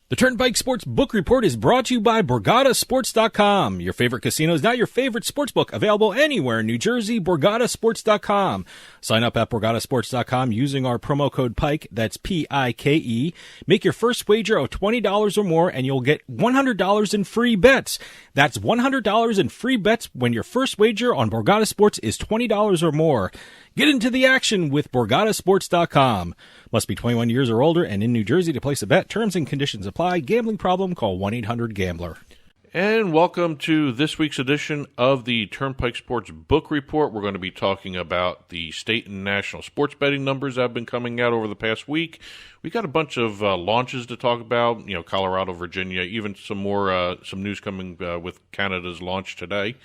The Turnpike Sports Book Report is brought to you by BorgataSports.com. Your favorite casino is now your favorite sportsbook. Available anywhere in New Jersey, BorgataSports.com. Sign up at BorgataSports.com using our promo code PIKE, that's P-I-K-E. Make your first wager of $20 or more and you'll get $100 in free bets. That's $100 in free bets when your first wager on Borgata Sports is $20 or more. Get into the action with BorgataSports.com. Must be 21 years or older and in New Jersey to place a bet. Terms and conditions apply. Gambling problem? Call 1-800-GAMBLER. And welcome to this week's edition of the Turnpike Sports Book Report. We're going to be talking about the state and national sports betting numbers that have been coming out over the past week. We got a bunch of launches to talk about, Colorado, Virginia, even some news coming with Canada's launch today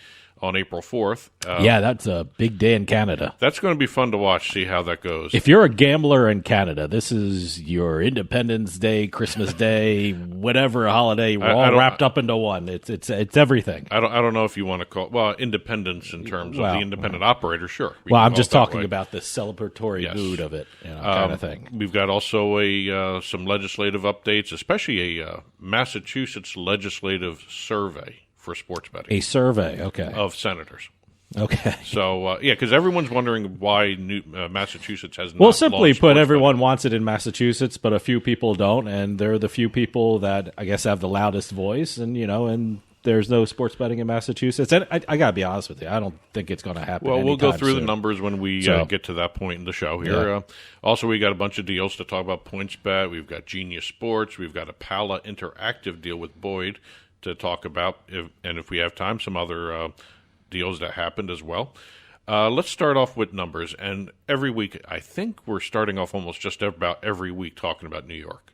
on April 4th. Yeah, that's a big day in Canada. That's going to be fun to watch, see how that goes. If you're a gambler in Canada, this is your Independence Day, Christmas Day, whatever holiday, we're all wrapped up into one. It's everything. I don't know if you want to call it, independence in terms of the independent operator, sure. I'm just talking about the celebratory mood of it, kind of thing. We've got also some legislative updates, especially a Massachusetts legislative survey for sports betting. A survey, okay. Of senators. Okay. So, because everyone's wondering why Massachusetts has not Well, simply put, everyone betting. wants it in Massachusetts, but a few people don't, and they're the few people that, I guess, have the loudest voice, and there's no sports betting in Massachusetts. And I got to be honest with you, I don't think it's going to happen. Well, we'll go through soon. the numbers when we get to that point in the show here. Yeah. Also, we got a bunch of deals to talk about. PointsBet, we've got Genius Sports, we've got a Pala interactive deal with Boyd to talk about, if we have time, some other deals that happened as well. Let's start off with numbers. And every week, I think we're starting off almost just about every week talking about New York.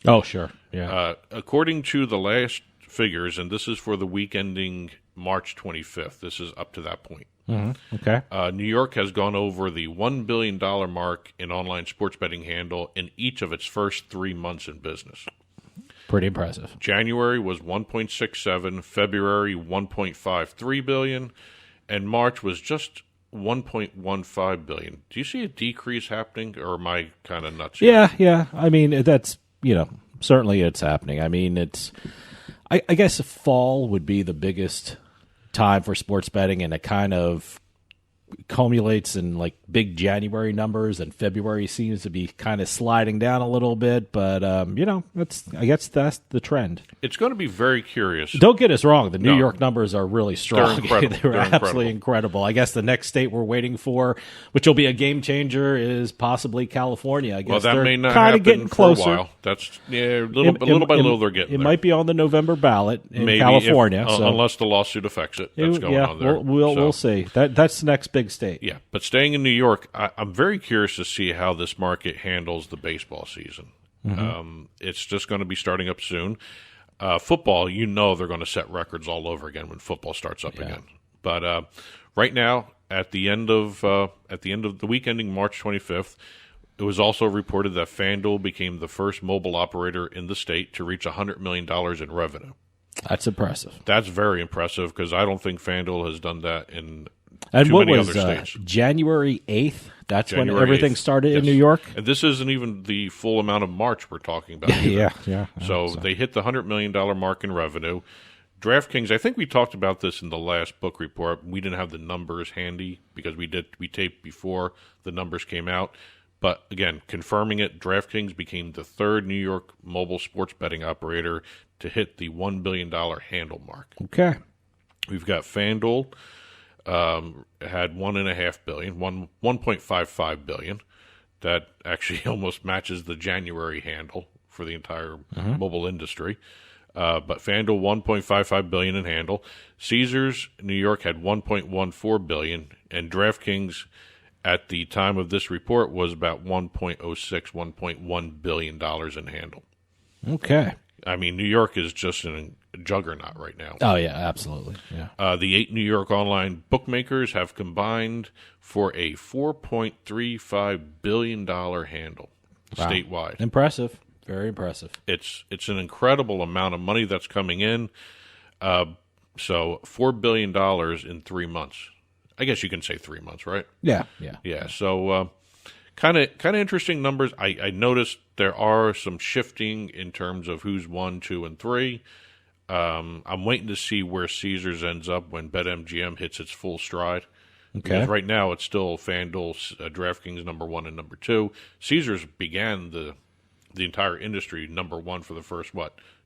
Oh, sure. Yeah. According to the last figures, and this is for the week ending March 25th, this is up to that point. Mm-hmm. Okay. New York has gone over the $1 billion mark in online sports betting handle in each of its first 3 months in business. Pretty impressive. January was 1.67, February 1.53 billion, and March was just 1.15 billion. Do you see a decrease happening, or am I kind of nuts here? Yeah. I mean, that's, certainly it's happening. I mean, I guess fall would be the biggest time for sports betting, and it kind of culminates in like big January numbers, and February seems to be kind of sliding down a little bit, but I guess that's the trend. It's going to be very curious. Don't get us wrong, the New York numbers are really strong. They're absolutely incredible. I guess the next state we're waiting for, which will be a game changer, is possibly California. I guess that they're may not kind of happen getting closer. For a while. That's little by little they're getting it there. might be on the November ballot in California, unless the lawsuit affects it. That's going on there. We'll see. That's the next big state. Yeah, but staying in New York, I'm very curious to see how this market handles the baseball season. Mm-hmm. It's just going to be starting up soon. Football, they're going to set records all over again when football starts up again. But right now, at the end of the week ending March 25th, it was also reported that FanDuel became the first mobile operator in the state to reach $100 million in revenue. That's impressive. That's very impressive because I don't think FanDuel has done that in and too many other states. January 8th? That's January when everything 8th. started in New York? And this isn't even the full amount of March we're talking about. Yeah. So they hit the $100 million mark in revenue. DraftKings, I think we talked about this in the last book report. We didn't have the numbers handy because we taped before the numbers came out. But again, confirming it, DraftKings became the third New York mobile sports betting operator to hit the $1 billion handle mark. Okay. We've got FanDuel. Had $1.5 billion, 1.55 billion. That actually almost matches the January handle for the entire mobile industry. But FanDuel, 1.55 billion in handle. Caesars New York had 1.14 billion, and DraftKings at the time of this report was about 1.06, $1.1 billion in handle. Okay. I mean, New York is just a juggernaut right now. Oh, yeah, absolutely. Yeah. The 8 New York online bookmakers have combined for a $4.35 billion handle statewide. Impressive. Very impressive. It's an incredible amount of money that's coming in. So $4 billion in 3 months. I guess you can say 3 months, right? Yeah. So kind of interesting numbers. I noticed there are some shifting in terms of who's 1, 2, and 3. I'm waiting to see where Caesars ends up when BetMGM hits its full stride. Okay. Because right now it's still FanDuel, DraftKings number 1 and number 2. Caesars began the entire industry number 1 for the first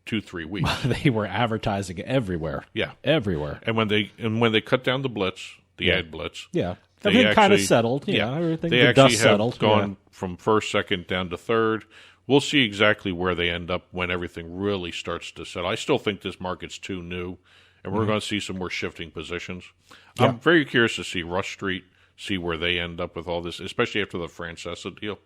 2-3 weeks. They were advertising everywhere. Yeah, everywhere. And when they cut down the blitz, the ad blitz, everything kind of settled. Everything. They the actually dust have settled. gone from first, second down to third. We'll see exactly where they end up when everything really starts to settle. I still think this market's too new, and we're going to see some more shifting positions. Yeah. I'm very curious to see Rush Street, see where they end up with all this, especially after the Francesa deal.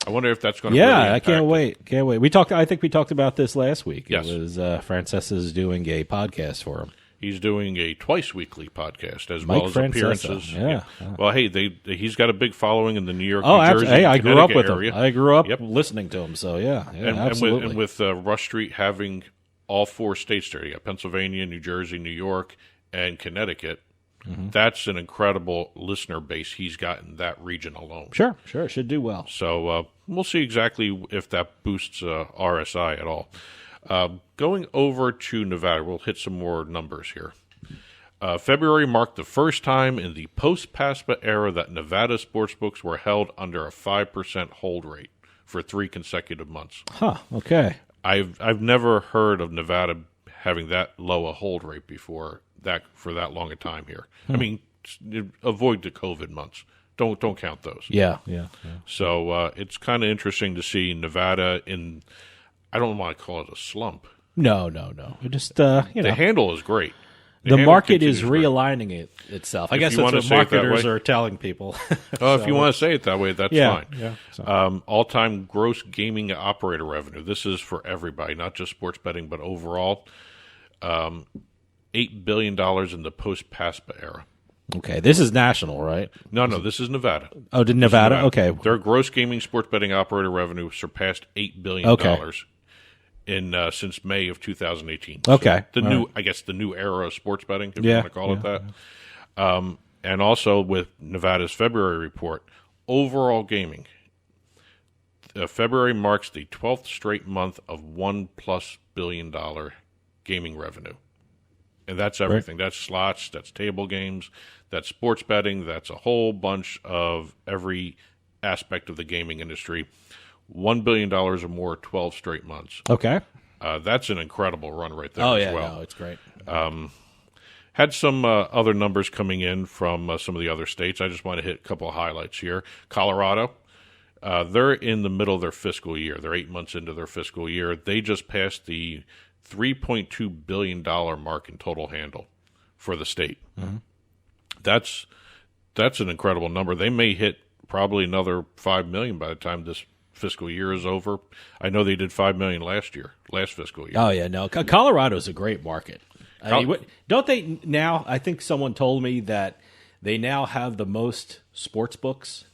I wonder if that's going to. Yeah, really I can't wait. Can't wait. I think we talked about this last week. Yes. It was Francesa's doing a podcast for him. He's doing a twice-weekly podcast as Mike well as Francesa. Appearances. Yeah. Well, hey, he's got a big following in the New York, New Jersey, absolutely. Hey, I grew up with area. him. I grew up listening to him. So absolutely. And with Rush Street having all 4 states there, you got Pennsylvania, New Jersey, New York, and Connecticut. Mm-hmm. That's an incredible listener base he's got in that region alone. Sure, should do well. So we'll see exactly if that boosts RSI at all. Going over to Nevada, we'll hit some more numbers here. February marked the first time in the post-PASPA era that Nevada sportsbooks were held under a 5% hold rate for 3 consecutive months. Huh, okay. I've never heard of Nevada having that low a hold rate before for that long a time here. I mean, avoid the COVID months. Don't count those. Yeah. So it's kind of interesting to see Nevada in, I don't want to call it a slump. No. Just the handle is great. The market is realigning itself. I guess that's what marketers are telling people. If you want to say it that way, that's fine. Yeah, so. All-time gross gaming operator revenue. This is for everybody, not just sports betting, but overall. $8 billion in the post-PASPA era. Okay, this is national, right? No, this is Nevada. Oh, did Nevada? Okay. Their gross gaming sports betting operator revenue surpassed $8 billion in since May of 2018. Okay. So the new era of sports betting, if you want to call it that. And also with Nevada's February report, overall gaming, February marks the 12th straight month of $1+ billion gaming revenue. And that's everything. Right. That's slots, that's table games, that's sports betting, that's a whole bunch of every aspect of the gaming industry. $1 billion or more, 12 straight months. Okay. That's an incredible run right there as well. No, it's great. Had some other numbers coming in from some of the other states. I just want to hit a couple of highlights here. Colorado, they're in the middle of their fiscal year. They're 8 months into their fiscal year. They just passed the $3.2 billion mark in total handle for the state. Mm-hmm. That's an incredible number. They may hit probably another $5 million by the time this fiscal year is over. I know they did $5 million last fiscal year. Oh yeah, no, Colorado's a great market. Don't they now? I think someone told me that they now have the most sports books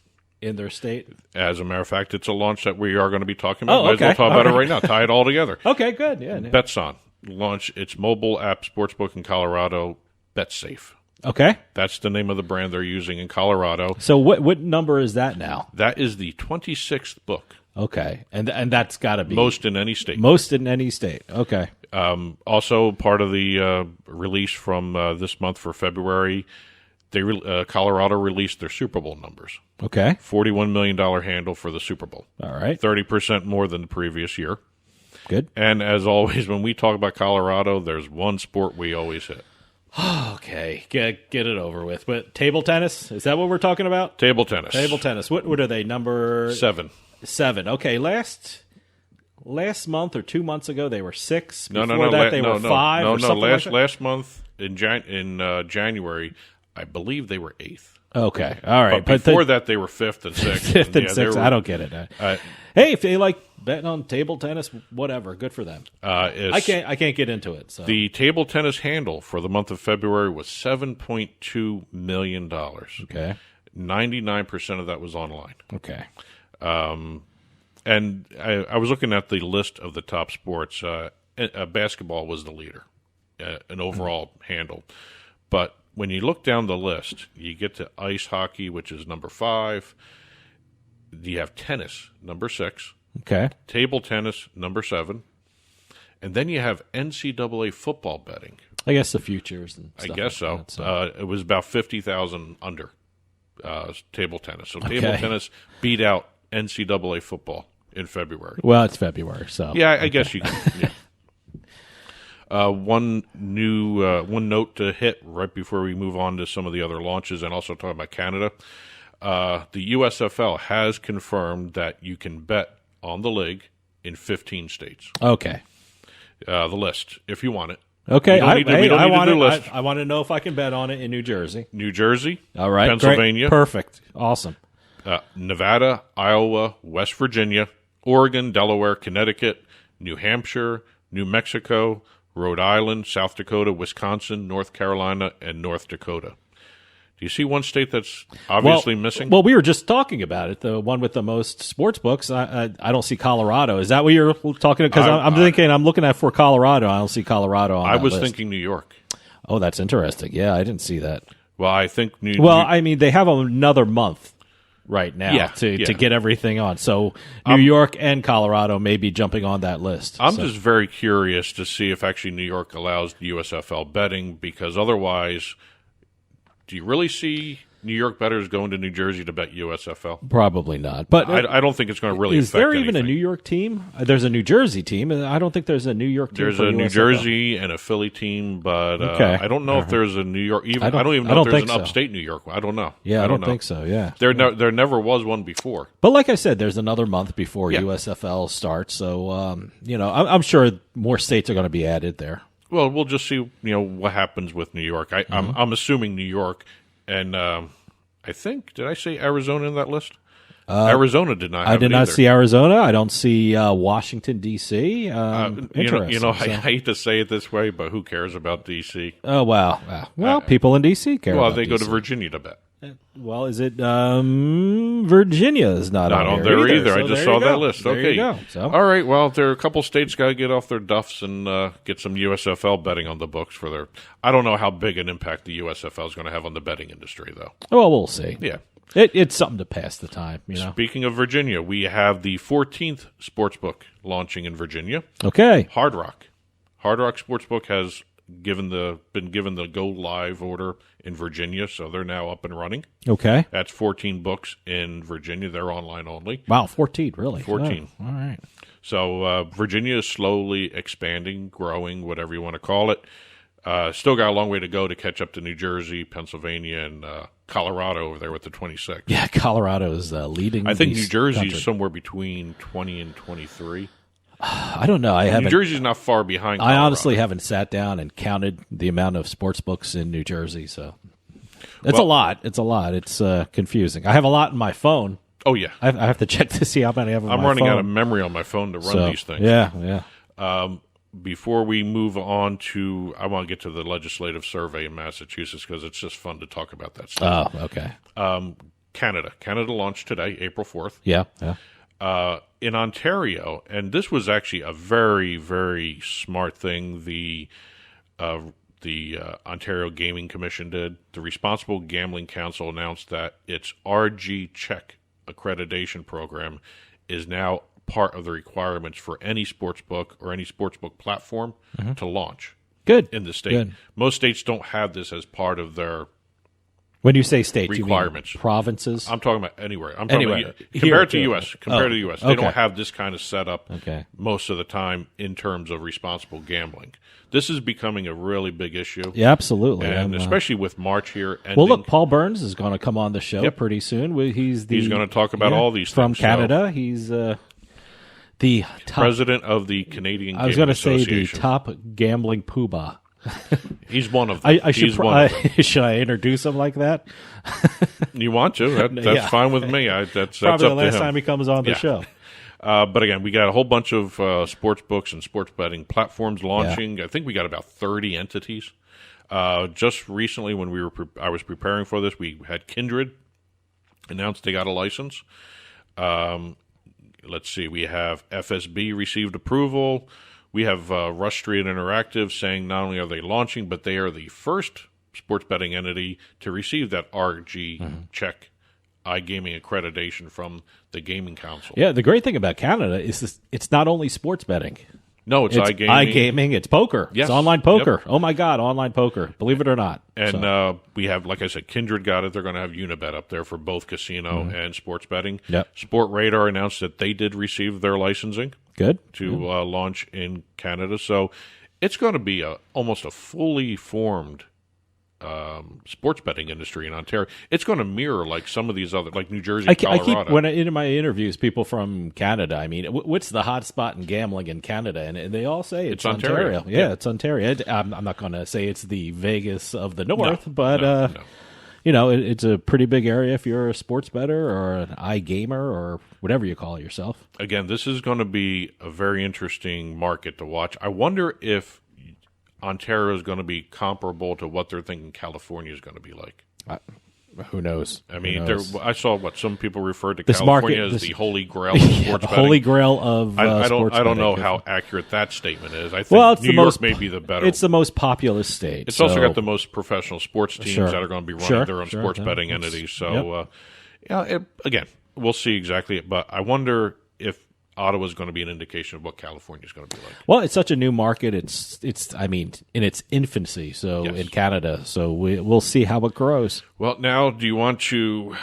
in their state. As a matter of fact, it's a launch that we are going to be talking about. Might as well talk about it right now. Tie it all together. Okay, good. Yeah. Betson launch its mobile app sportsbook in Colorado. BetSafe. Okay, that's the name of the brand they're using in Colorado. So what number is that now? That is the 26th book. Okay, and that's got to be most in any state. Most in any state. Okay. Also, part of the release from this month for February, Colorado released their Super Bowl numbers. Okay. $41 million handle for the Super Bowl. All right. 30% more than the previous year. Good. And as always, when we talk about Colorado, there's one sport we always hit. Okay, get it over with. But table tennis, is that what we're talking about? Table tennis. What are they? Number 7. 7. Okay, last month or 2 months ago they were 6. Before they were 5. Last month in January, I believe they were 8th. Okay, all right. But before that, they were 5th and 6th. 5th and 6th. I don't get it. Hey, if they like betting on table tennis, whatever, good for them. I can't get into it. So. The table tennis handle for the month of February was $7.2 million. Okay. 99% of that was online. Okay. And I was looking at the list of the top sports. Basketball was the leader, an overall handle. But when you look down the list, you get to ice hockey, which is number 5. You have tennis, number 6. Okay. Table tennis, number 7. And then you have NCAA football betting. I guess the futures and I stuff guess like so. that, It was about 50,000 under table tennis. So table Okay. tennis beat out NCAA football in February. Well, it's February, so. Yeah, I guess you can. Yeah. One note to hit right before we move on to some of the other launches and also talk about Canada. The USFL has confirmed that you can bet on the league in 15 states. Okay. The list, if you want it. Okay. We don't need to do list. I want to know if I can bet on it in New Jersey. New Jersey, All right. Pennsylvania, Great. Perfect. Awesome. Nevada, Iowa, West Virginia, Oregon, Delaware, Connecticut, New Hampshire, New Mexico, Rhode Island, South Dakota, Wisconsin, North Carolina, and North Dakota. Do you see one state that's obviously missing? Well, we were just talking about it, the one with the most sports books. I don't see Colorado. Is that what you're talking about? Because I'm looking at for Colorado. I don't see Colorado on I that was list. thinking New York. Oh, that's interesting. Yeah, I didn't see that. Well, I think I mean, they have another month right now to get everything on. So New York and Colorado may be jumping on that list. I'm just very curious to see if actually New York allows USFL betting, because otherwise, do you really see New York bettors going to New Jersey to bet USFL? Probably not. But I don't think it's going to really affect anything. Is there even a New York team? There's a New Jersey team. I don't think there's a New York team. There's for a New USFL. Jersey and a Philly team, but I don't know if there's a New York. I don't even know if there's an upstate New York. I don't know. Yeah, I don't know. think so. Yeah, there never was one before. But like I said, there's another month before USFL starts, so I'm sure more states are going to be added there. Well, we'll just see. What happens with New York. I'm assuming New York, and I think, did I say Arizona in that list? Arizona did not. I did not see Arizona. I don't see Washington D.C. Interesting. I hate to say it this way, but who cares about D.C.? Oh wow. Well, people in D.C. care. Well, about they go DC. to Virginia to bet. Well, is it Virginia is not on there either. So I just saw that list. There okay. You go. So. All right. Well, there are a couple states got to get off their duffs and get some USFL betting on the books for their. I don't know how big an impact the USFL is going to have on the betting industry, though. Well, we'll see. Yeah. It's something to pass the time, Speaking of Virginia, we have the 14th sportsbook launching in Virginia. Okay. Hard Rock Sportsbook has been given the go live order in Virginia, so they're now up and running. Okay. That's 14 books in Virginia. They're online only. Wow, 14, really? 14. Oh, all right. So Virginia is slowly expanding, growing, whatever you want to call it. Still got a long way to go to catch up to New Jersey, Pennsylvania, and Colorado over there with the 26. Yeah, Colorado is leading. I think New Jersey is somewhere between 20 and 23. I don't know. New Jersey's not far behind Colorado. I honestly haven't sat down and counted the amount of sports books in New Jersey, so it's a lot. It's a lot. It's confusing. I have a lot in my phone. Oh, yeah. I have to check to see how many I have on my phone. I'm running out of memory on my phone to run these things. Yeah. Before we move on to, I want to get to the legislative survey in Massachusetts because it's just fun to talk about that stuff. Oh, okay. Canada launched today, April 4th. Yeah. In Ontario, and this was actually a very, very smart thing the Ontario Gaming Commission did. The Responsible Gambling Council announced that its RG Check accreditation program is now part of the requirements for any sportsbook or any sportsbook platform to launch. Good. In the state. Good. Most states don't have this as part of their When you say states, requirements. You mean provinces? I'm talking about anywhere. I'm talking Anywhere. about compared to U.S. Compared to the U.S. They okay. don't have this kind of setup Okay. most of the time in terms of responsible gambling. This is becoming a really big issue. Yeah, absolutely. And especially with March here ending. Well, look, Paul Burns is going to come on the show pretty soon. He's going to talk about all these from things. From Canada. He's the top, president of the Canadian Gaming I was going to say Association. the top gambling poobah. He's one of them. Should I introduce him like that? You want to? That's fine with me. That's probably up the last to him. time he comes on the show. But again, we got a whole bunch of sports books and sports betting platforms launching. I think we got about 30 entities. Just recently, when I was preparing for this, we had Kindred announced they got a license. Let's see. We have FSB received approval. We have Rush Street Interactive saying not only are they launching, but they are the first sports betting entity to receive that RG check iGaming accreditation from the Gaming Council. Yeah, the great thing about Canada is it's not only sports betting. No, it's iGaming. iGaming, it's poker. Yes. It's online poker. Yep. Oh, my God, online poker. Believe it or not. And we have, like I said, Kindred got it. They're going to have Unibet up there for both casino and sports betting. Yep. Sport Radar announced that they did receive their licensing Good. to launch in Canada. So it's going to be almost a fully formed sports betting industry in Ontario. It's going to mirror like some of these other, like New Jersey, Colorado. I keep, when in my interviews, people from Canada, I mean, what's the hot spot in gambling in Canada? And they all say it's Ontario. Yeah, it's Ontario. I'm not going to say it's the Vegas of the North, but you know, it's a pretty big area if you're a sports bettor or an iGamer or whatever you call yourself. Again, this is going to be a very interesting market to watch. I wonder if Ontario is going to be comparable to what they're thinking California is going to be like. Who knows? I mean, I saw what some people referred to this California market, as the holy grail of sports betting. Holy grail of I sports don't know betting. how accurate that statement is. I think New York may be the better. It's the most populous state. It's also got the most professional sports teams that are going to be running their own sports betting It's- entities. So, again, we'll see exactly. But I wonder if Ottawa is going to be an indication of what California is going to be like. Well, it's such a new market. It's I mean, in its infancy. So in Canada, so we'll see how it grows. Well, now, do you want to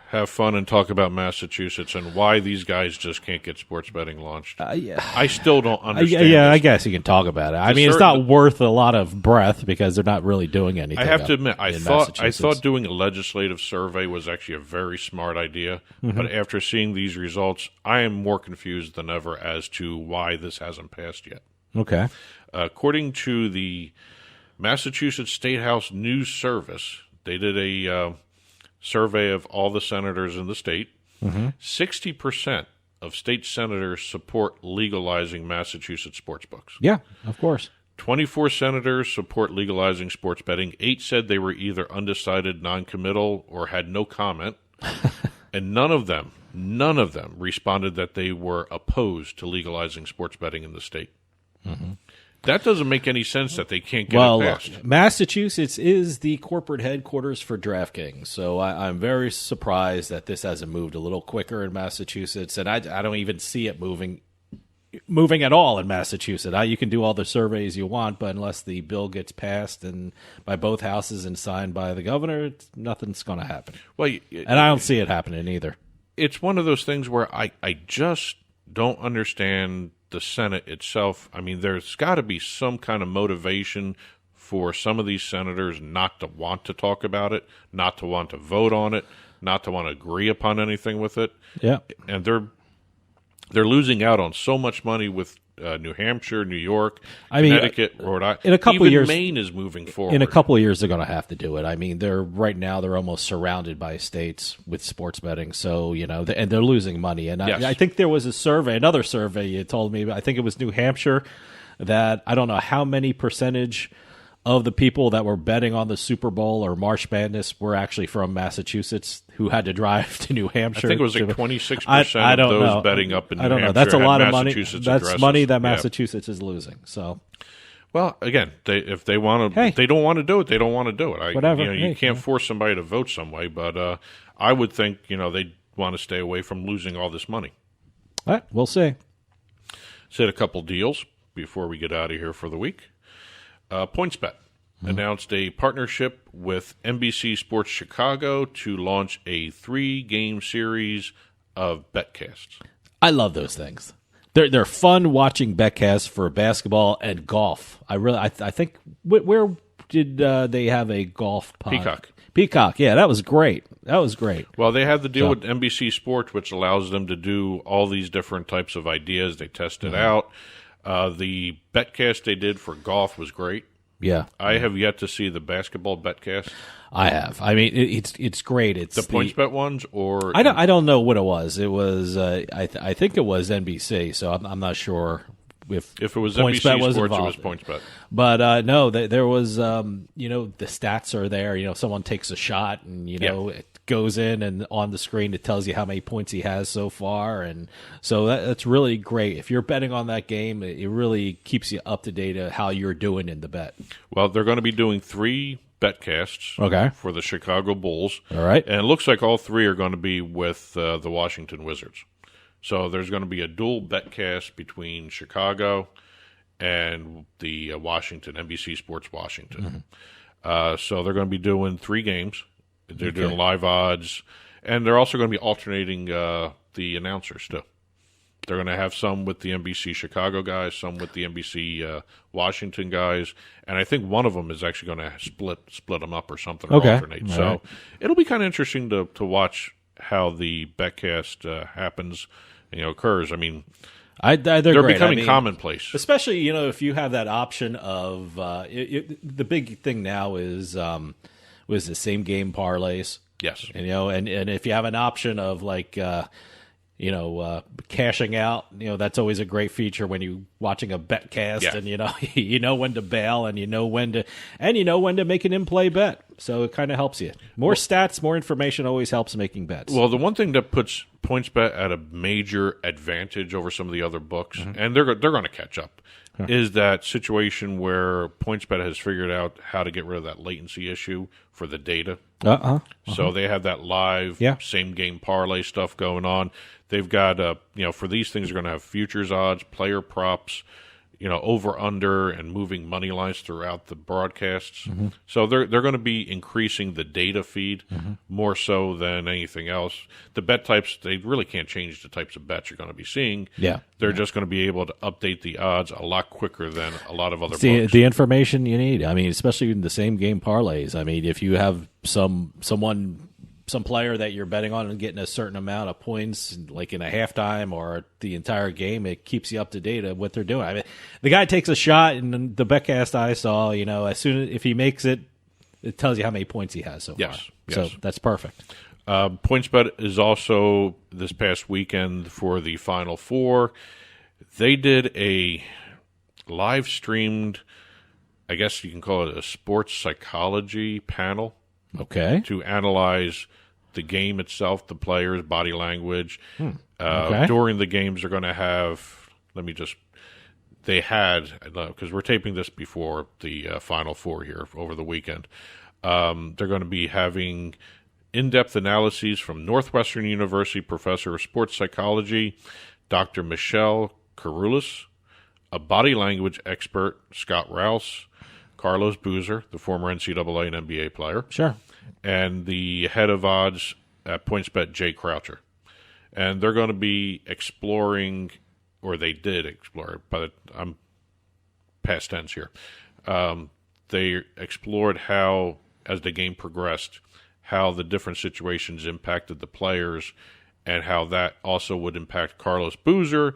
have fun and talk about Massachusetts and why these guys just can't get sports betting launched? Yeah. I still don't understand. I guess you can talk about it. I mean, it's not worth a lot of breath because they're not really doing anything. I have to admit, I thought doing a legislative survey was actually a very smart idea. Mm-hmm. But after seeing these results, I am more confused than ever as to why this hasn't passed yet. Okay. According to the Massachusetts State House News Service, they did a survey of all the senators in the state. 60% of state senators support legalizing Massachusetts sportsbooks. Yeah, of course. 24 senators support legalizing sports betting. 8 said they were either undecided, non-committal, or had no comment. And none of them responded that they were opposed to legalizing sports betting in the state. Mm-hmm. That doesn't make any sense that they can't get it passed. Look, Massachusetts is the corporate headquarters for DraftKings, so I'm very surprised that this hasn't moved a little quicker in Massachusetts, and I don't even see it moving at all in Massachusetts. You can do all the surveys you want, but unless the bill gets passed and by both houses and signed by the governor, nothing's going to happen. Well, and I don't see it happening either. It's one of those things where I just don't understand the Senate itself. I mean, there's got to be some kind of motivation for some of these senators not to want to talk about it, not to want to vote on it, not to want to agree upon anything with it. Yeah, and they're losing out on so much money with New Hampshire, New York, Connecticut, Rhode Island. In a couple of years, Maine is moving forward. In a couple of years, they're going to have to do it. I mean, they're almost surrounded by states with sports betting. So and they're losing money. And I think there was another survey you told me. I think it was New Hampshire that I don't know how many percentage of the people that were betting on the Super Bowl or March Madness were actually from Massachusetts who had to drive to New Hampshire. I think it was like 26% of those betting up in New Hampshire. I don't know. That's a lot of money. That's addresses. Money that Massachusetts is losing. So, well, again, if they want to, if they don't want to do it, they don't want to do it. Whatever. You can't force somebody to vote some way, but I would think they want to stay away from losing all this money. All right, we'll see. Said a couple deals before we get out of here for the week. PointsBet announced a partnership with NBC Sports Chicago to launch a 3-game series of Betcasts. I love those things. They're fun watching Betcasts for basketball and golf. I think where did they have a golf pod? Peacock. Yeah, that was great. Well, they have the deal with NBC Sports, which allows them to do all these different types of ideas. They test it out. The Betcast they did for golf was great. Yeah, I have yet to see the basketball Betcast. I have. I mean, it's great. It's the PointsBet ones, or I don't know what it was. It was I think it was NBC. So I'm not sure if it was PointsBet NBC was Sports, involved. it was PointsBet. But no, there was the stats are there. Someone takes a shot and goes in, and on the screen it tells you how many points he has so far, and so that's really great. If you're betting on that game, it really keeps you up to date of how you're doing in the bet. Well, they're going to be doing 3 Betcasts for the Chicago Bulls. All right. And it looks like all 3 are going to be with the Washington Wizards. So there's going to be a dual Betcast between Chicago and the Washington, NBC Sports Washington. So they're going to be doing 3 games. They're doing live odds. And they're also going to be alternating the announcers, too. They're going to have some with the NBC Chicago guys, some with the NBC Washington guys, and I think one of them is actually going to split them up or something, or alternate. So it'll be kind of interesting to watch how the Betcast happens, occurs. I mean, they're great. becoming commonplace, especially if you have that option of the big thing now is was the same game parlays. Yes, and if you have an option of like. Cashing out, that's always a great feature when you're watching a betcast, and you know when to bail, and you know when to make an in-play bet. So it kind of helps you. More stats, more information always helps making bets. Well, the one thing that puts PointsBet at a major advantage over some of the other books, and they're going to catch up, is that situation where PointsBet has figured out how to get rid of that latency issue for the data. So they have that live same game parlay stuff going on. They've got for these things, they're going to have futures odds, player props, over under, and moving money lines throughout the broadcasts. So they're going to be increasing the data feed more so than anything else. The bet types, they really can't change the types of bets you're going to be seeing. They're just going to be able to update the odds a lot quicker than a lot of other books. The information you need. I mean, especially in the same game parlays. I mean, if you have some player that you're betting on and getting a certain amount of points, like in a halftime or the entire game, it keeps you up to date of what they're doing. I mean, the guy takes a shot, and the betcast I saw, as soon as if he makes it, it tells you how many points he has so far. So that's perfect. PointsBet is also this past weekend for the Final Four. They did a live streamed, I guess you can call it a sports psychology panel. To analyze the game itself, the players, body language. During the games, they're going to have, because we're taping this before the Final Four here over the weekend. They're going to be having in-depth analyses from Northwestern University professor of sports psychology, Dr. Michelle Karoulis, a body language expert, Scott Rouse, Carlos Boozer, the former NCAA and NBA player. And the head of odds at PointsBet, Jay Croucher. And they're going to be exploring, or they did explore, but I'm past tense here. They explored how, as the game progressed, how the different situations impacted the players, and how that also would impact Carlos Boozer,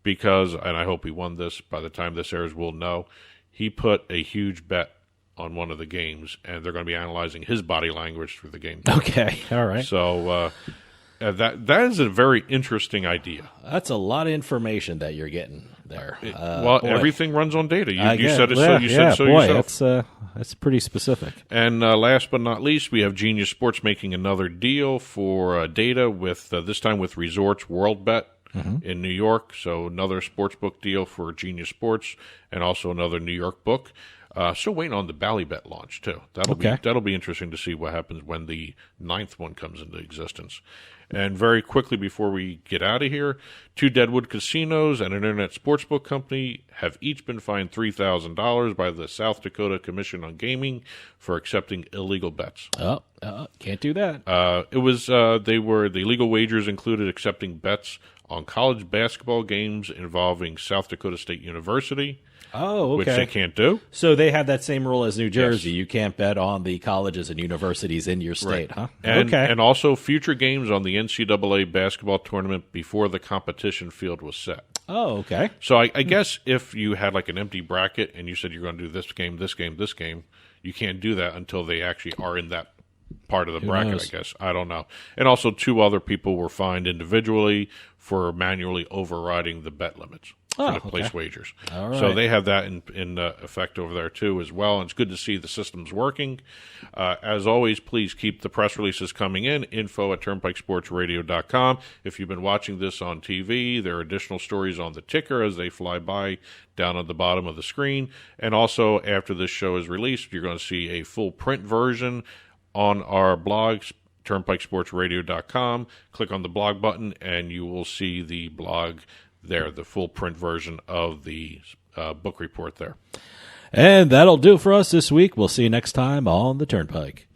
because, and I hope he won this by the time this airs, we'll know, he put a huge bet on one of the games, and they're going to be analyzing his body language through the game. Okay, all right. So that is a very interesting idea. That's a lot of information that you're getting there. Everything runs on data. You said it. Yourself. That's pretty specific. And last but not least, we have Genius Sports making another deal for data with this time with Resorts World Bet. In New York, so another sportsbook deal for Genius Sports, and also another New York book. Still waiting on the Ballybet launch too. That'll be interesting to see what happens when the 9th one comes into existence. And very quickly before we get out of here, 2 Deadwood casinos and an internet sportsbook company have each been fined $3,000 by the South Dakota Commission on Gaming for accepting illegal bets. Can't do that. The illegal wagers included accepting bets on college basketball games involving South Dakota State University. Which they can't do. So they have that same rule as New Jersey. Yes. You can't bet on the colleges and universities in your state, huh? And also future games on the NCAA basketball tournament before the competition field was set. Oh, okay. So I guess if you had like an empty bracket and you said you're going to do this game, this game, this game, you can't do that until they actually are in that part of the bracket, knows? I guess. I don't know. And also 2 other people were fined individually for manually overriding the bet limits. for the okay. place wagers. All right. So they have that in effect over there too as well, and it's good to see the system's working. As always, please keep the press releases coming in, info@turnpikesportsradio.com. If you've been watching this on TV, there are additional stories on the ticker as they fly by down at the bottom of the screen. And also, after this show is released, you're going to see a full print version on our blog, turnpikesportsradio.com. Click on the blog button, and you will see the blog there, the full print version of the book report there. And that'll do it for us this week. We'll see you next time on the Turnpike.